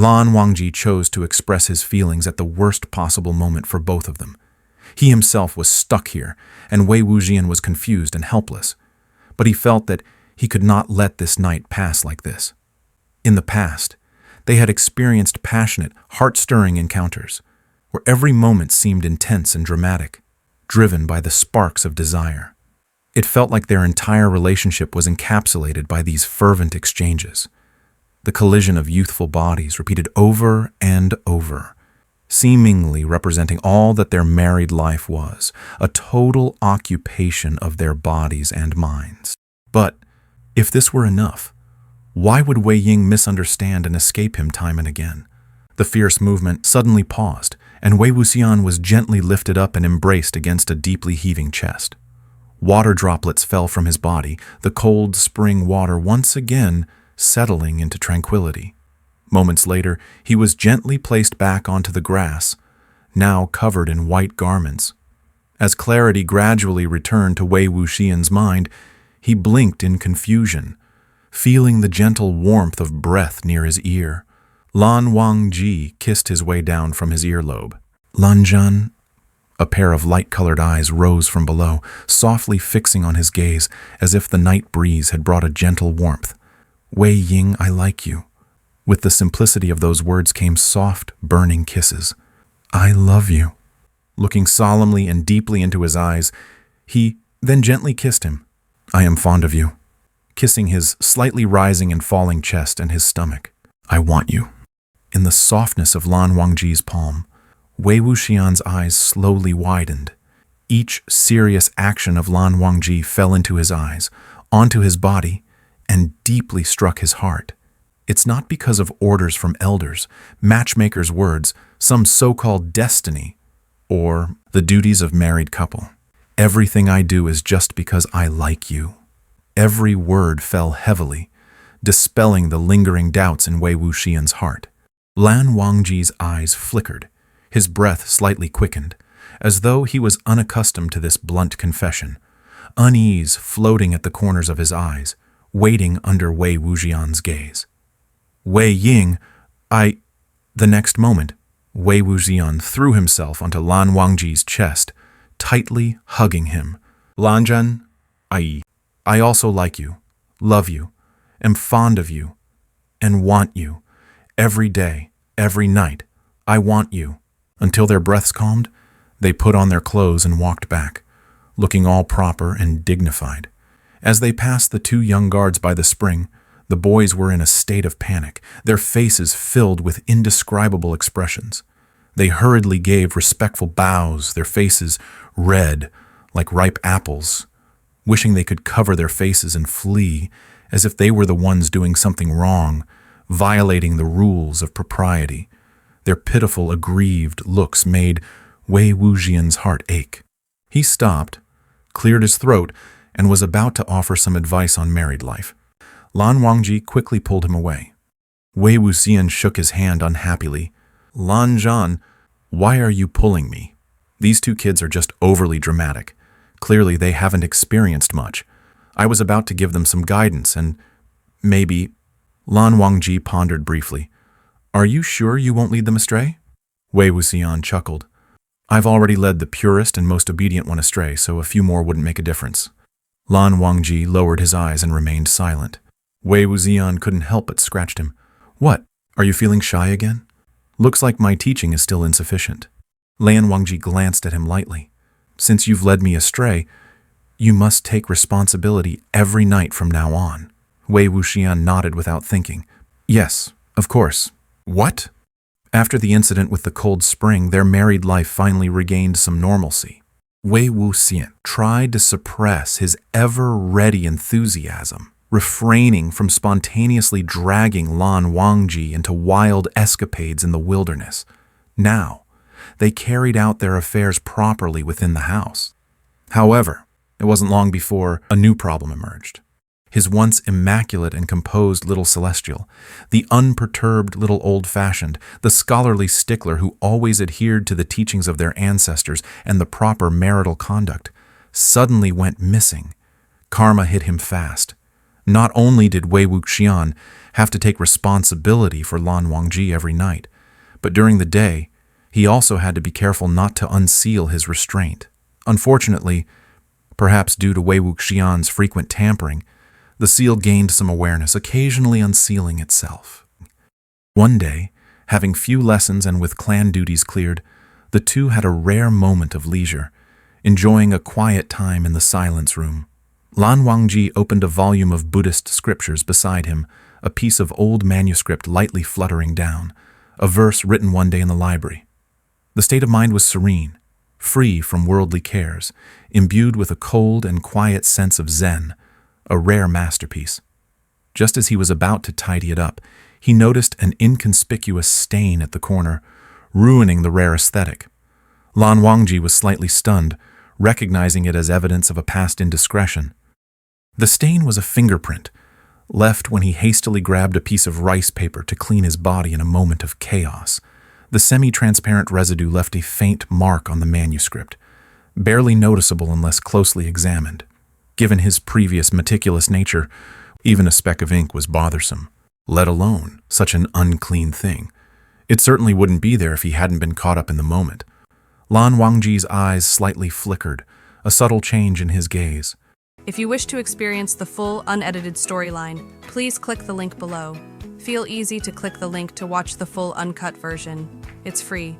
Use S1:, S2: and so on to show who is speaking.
S1: Lan Wangji chose to express his feelings at the worst possible moment for both of them. He himself was stuck here, and Wei Wuxian was confused and helpless. But he felt that he could not let this night pass like this. In the past, they had experienced passionate, heart-stirring encounters, where every moment seemed intense and dramatic, driven by the sparks of desire. It felt like their entire relationship was encapsulated by these fervent exchanges. The collision of youthful bodies repeated over and over, seemingly representing all that their married life was, a total occupation of their bodies and minds. But if this were enough, why would Wei Ying misunderstand and escape him time and again? The fierce movement suddenly paused, and Wei Wuxian was gently lifted up and embraced against a deeply heaving chest. Water droplets fell from his body, the cold spring water once again settling into tranquility. Moments later, he was gently placed back onto the grass, now covered in white garments. As clarity gradually returned to Wei Wuxian's mind, he blinked in confusion, feeling the gentle warmth of breath near his ear. Lan Wangji kissed his way down from his earlobe. Lan Zhan, a pair of light-colored eyes rose from below, softly fixing on his gaze as if the night breeze had brought a gentle warmth. Wei Ying, I like you. With the simplicity of those words came soft, burning kisses. I love you. Looking solemnly and deeply into his eyes, he then gently kissed him. I am fond of you, kissing his slightly rising and falling chest and his stomach. I want you. In the softness of Lan Wangji's palm, Wei Wuxian's eyes slowly widened. Each serious action of Lan Wangji fell into his eyes, onto his body, and deeply struck his heart. It's not because of orders from elders, matchmakers' words, some so-called destiny, or the duties of married couple. Everything I do is just because I like you. Every word fell heavily, dispelling the lingering doubts in Wei Wuxian's heart. Lan Wangji's eyes flickered, his breath slightly quickened, as though he was unaccustomed to this blunt confession, unease floating at the corners of his eyes, waiting under Wei Wuxian's gaze. Wei Ying, The next moment, Wei Wuxian threw himself onto Lan Wangji's chest, tightly hugging him. Lan Zhan, I also like you, love you, am fond of you, and want you. Every day, every night, I want you. Until their breaths calmed, they put on their clothes and walked back, looking all proper and dignified. As they passed the two young guards by the spring, the boys were in a state of panic, their faces filled with indescribable expressions. They hurriedly gave respectful bows, their faces red like ripe apples, wishing they could cover their faces and flee, as if they were the ones doing something wrong, violating the rules of propriety. Their pitiful, aggrieved looks made Wei Wuxian's heart ache. He stopped, cleared his throat, and was about to offer some advice on married life. Lan Wangji quickly pulled him away. Wei Wuxian shook his hand unhappily. Lan Zhan, why are you pulling me? These two kids are just overly dramatic. Clearly they haven't experienced much. I was about to give them some guidance and maybe... Lan Wangji pondered briefly. Are you sure you won't lead them astray? Wei Wuxian chuckled. I've already led the purest and most obedient one astray, so a few more wouldn't make a difference. Lan Wangji lowered his eyes and remained silent. Wei Wuxian couldn't help but scratched him. What? Are you feeling shy again? Looks like my teaching is still insufficient. Lan Wangji glanced at him lightly. Since you've led me astray, you must take responsibility every night from now on. Wei Wuxian nodded without thinking. Yes, of course. What? After the incident with the cold spring, their married life finally regained some normalcy. Wei Wuxian tried to suppress his ever-ready enthusiasm, refraining from spontaneously dragging Lan Wangji into wild escapades in the wilderness. Now, they carried out their affairs properly within the house. However, it wasn't long before a new problem emerged. His once immaculate and composed little celestial, the unperturbed little old-fashioned, the scholarly stickler who always adhered to the teachings of their ancestors and the proper marital conduct, suddenly went missing. Karma hit him fast. Not only did Wei Wuxian have to take responsibility for Lan Wangji every night, but during the day, he also had to be careful not to unseal his restraint. Unfortunately, perhaps due to Wei Wuxian's frequent tampering, the seal gained some awareness, occasionally unsealing itself. One day, having few lessons and with clan duties cleared, the two had a rare moment of leisure, enjoying a quiet time in the silence room. Lan Wangji opened a volume of Buddhist scriptures beside him, a piece of old manuscript lightly fluttering down, a verse written one day in the library. The state of mind was serene, free from worldly cares, imbued with a cold and quiet sense of Zen, a rare masterpiece. Just as he was about to tidy it up, he noticed an inconspicuous stain at the corner, ruining the rare aesthetic. Lan Wangji was slightly stunned, recognizing it as evidence of a past indiscretion. The stain was a fingerprint, left when he hastily grabbed a piece of rice paper to clean his body in a moment of chaos. The semi-transparent residue left a faint mark on the manuscript, barely noticeable unless closely examined. Given his previous meticulous nature, even a speck of ink was bothersome, let alone such an unclean thing. It certainly wouldn't be there if he hadn't been caught up in the moment. Lan Wangji's eyes slightly flickered, a subtle change in his gaze.
S2: If you wish to experience the full, unedited storyline, please click the link below. Feel easy to click the link to watch the full uncut version. It's free.